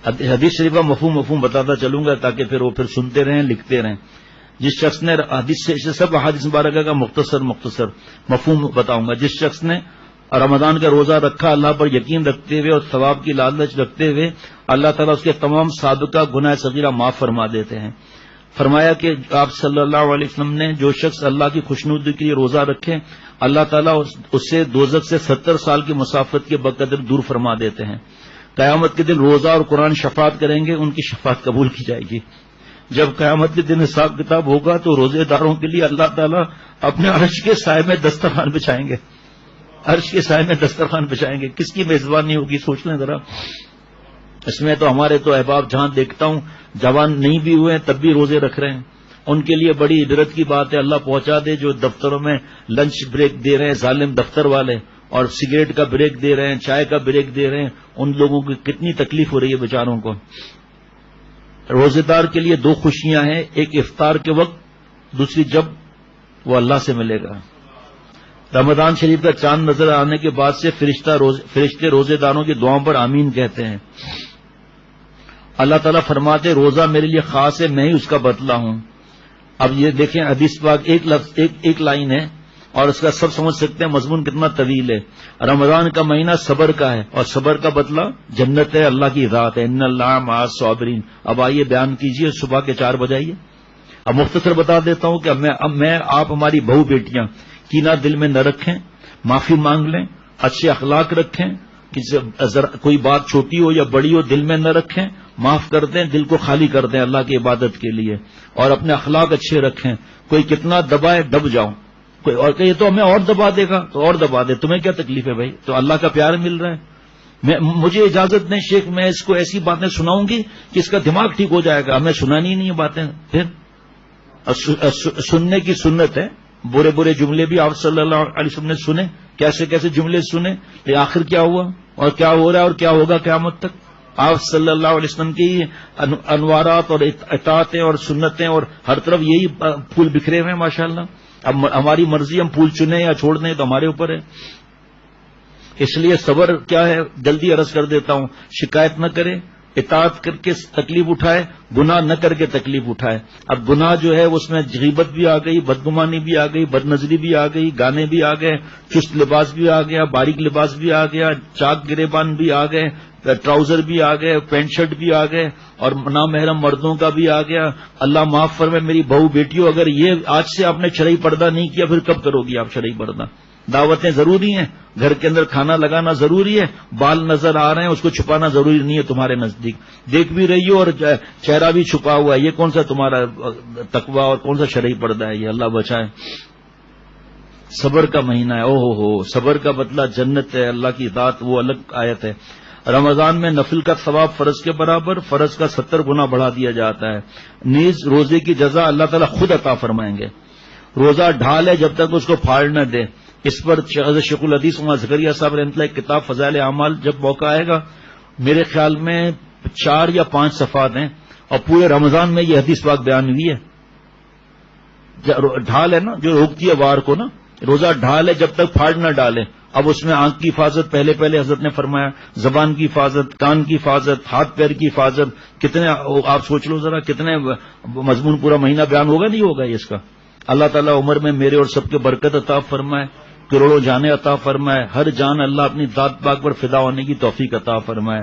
حدیث شریف کا مفہوم بتاتا چلوں گا تاکہ پھر وہ سنتے رہیں لکھتے رہیں. جس شخص نے حدیث سے سب حدیث مبارکہ کا مختصر مفہوم بتاؤں گا. جس شخص نے رمضان کا روزہ رکھا اللہ پر یقین رکھتے ہوئے اور ثواب کی لالچ رکھتے ہوئے، اللہ تعالیٰ اس کے تمام سابقہ گناہ صغیرہ معاف فرما دیتے ہیں. فرمایا کہ آپ صلی اللہ علیہ وسلم نے جو شخص اللہ کی خوشنودی کے لیے روزہ رکھے، اللہ تعالیٰ اس سے دوزخ سے 70 سال کی مسافت کے بقدر دور فرما دیتے ہیں. قیامت کے دن روزہ اور قرآن شفاعت کریں گے، ان کی شفاعت قبول کی جائے گی. جب قیامت کے دن حساب کتاب ہوگا تو روزے داروں کے لیے اللہ تعالیٰ اپنے عرش کے سائے میں دسترخوان بچھائیں گے. عرش کے سائے میں دسترخوان بچھائیں گے. کس کی میزبانی ہوگی سوچ لیں ذرا. اس میں تو ہمارے تو احباب جہاں دیکھتا ہوں جوان نہیں بھی ہوئے تب بھی روزے رکھ رہے ہیں. ان کے لیے بڑی عبرت کی بات ہے. اللہ پہنچا دے جو دفتروں میں لنچ بریک دے رہے ہیں ظالم دفتر والے، اور سگریٹ کا بریک دے رہے ہیں، چائے کا بریک دے رہے ہیں، ان لوگوں کی کتنی تکلیف ہو رہی ہے بیچاروں کو. روزے دار کے لیے دو خوشیاں ہیں، ایک افطار کے وقت، دوسری جب وہ اللہ سے ملے گا. رمضان شریف کا چاند نظر آنے کے بعد سے فرشتے روزے داروں کی دعاؤں پر آمین کہتے ہیں. اللہ تعالیٰ فرماتے روزہ میرے لیے خاص ہے، میں ہی اس کا بدلہ ہوں. اب یہ دیکھیں حدیث پاک ایک لائن ہے اور اس کا سب سمجھ سکتے ہیں مضمون کتنا طویل ہے. رمضان کا مہینہ صبر کا ہے اور صبر کا بدلہ جنت ہے، اللہ کی ذات ہے. ان اللہ مع الصابرین. اب آئیے بیان کیجئے صبح کے 4 بجے آئیے. اب مختصر بتا دیتا ہوں کہ میں آپ ہماری بہو بیٹیاں کینہ دل میں نہ رکھیں، معافی مانگ لیں، اچھے اخلاق رکھیں، کوئی بات چھوٹی ہو یا بڑی ہو دل میں نہ رکھیں، معاف کر دیں، دل کو خالی کر دیں اللہ کی عبادت کے لیے، اور اپنے اخلاق اچھے رکھیں. کوئی کتنا دبائے دب جاؤ، کوئی اور کہ یہ تو ہمیں اور دبا دے گا تو اور دبا دے، تمہیں کیا تکلیف ہے بھائی؟ تو اللہ کا پیار مل رہا ہے. مجھے اجازت نہیں شیخ، میں اس کو ایسی باتیں سناؤں گی کہ اس کا دماغ ٹھیک ہو جائے گا. ہمیں سنانی نہیں باتیں. پھر سننے کی سنت ہے. برے جملے بھی آپ صلی اللہ علیہ وسلم نے سنے، کیسے جملے سنے. یہ آخر کیا ہوا اور کیا ہو رہا ہے اور کیا ہوگا قیامت تک. آپ صلی اللہ علیہ وسلم کی انوارات اور اطاعتیں اور سنتیں اور ہر طرف یہی پھول بکھرے ہوئے ہیں ماشاءاللہ. اب ہماری مرضی ہم پھول چنیں یا چھوڑ دیں تو ہمارے اوپر ہے. اس لیے صبر کیا ہے جلدی عرض کر دیتا ہوں. شکایت نہ کرے، اطاعت کر کے تکلیف اٹھائے، گناہ نہ کر کے تکلیف اٹھائے. اب گناہ جو ہے اس میں غیبت بھی آ گئی، بدگمانی بھی آ گئی، بد نظری بھی آ گئی، گانے بھی آ گئے، چست لباس بھی آ گیا، باریک لباس بھی آ گیا، چاک گریبان بھی آ گئے، ٹراؤزر بھی آ گئے، پینٹ شرٹ بھی آ گئے، اور نامحرم مردوں کا بھی آ گیا. اللہ معاف فرمائے میری بہو بیٹیوں، اگر یہ آج سے آپ نے شرعی پردہ نہیں کیا پھر کب کرو گی آپ شرعی پردہ؟ دعوتیں ضروری ہیں، گھر کے اندر کھانا لگانا ضروری ہے، بال نظر آ رہے ہیں اس کو چھپانا ضروری نہیں ہے تمہارے نزدیک. دیکھ بھی رہی ہو اور چہرہ بھی چھپا ہوا ہے، یہ کون سا تمہارا تقویٰ اور کون سا شرعی پردہ ہے؟ یہ اللہ بچائے. صبر کا مہینہ ہے. ہو صبر کا بدلہ جنت ہے، اللہ کی ذات. وہ الگ آیت ہے. رمضان میں نفل کا ثواب فرض کے برابر، فرض کا 70 گنا بڑھا دیا جاتا ہے. نیز روزے کی جزا اللہ تعالیٰ خود عطا فرمائیں گے. روزہ ڈھال ہے جب تک اس کو پھاڑ نہ دے. اس پر شیخ الحدیث عمر زکریا صاحب رحمۃ اللہ کی کتاب فضائل اعمال جب موقع آئے گا، میرے خیال میں 4 یا 5 صفحات ہیں اور پورے رمضان میں یہ حدیث پاک بیان ہوئی ہے. ڈھال ہے نا جو روکتی ہے وار کو نا، روزہ ڈھال ہے جب تک پھاڑ نہ ڈالے. اب اس میں آنکھ کی حفاظت پہلے حضرت نے فرمایا، زبان کی حفاظت، کان کی حفاظت، ہاتھ پیر کی حفاظت. کتنے آپ سوچ لو ذرا کتنے مضمون پورا مہینہ بیان ہوگا نہیں ہوگا اس کا. اللہ تعالیٰ عمر میں میرے اور سب کے برکت عطا فرمائے، کروڑوں جانیں عطا فرمائے. ہر جان اللہ اپنی ذات پاک پر فدا ہونے کی توفیق عطا فرمائے.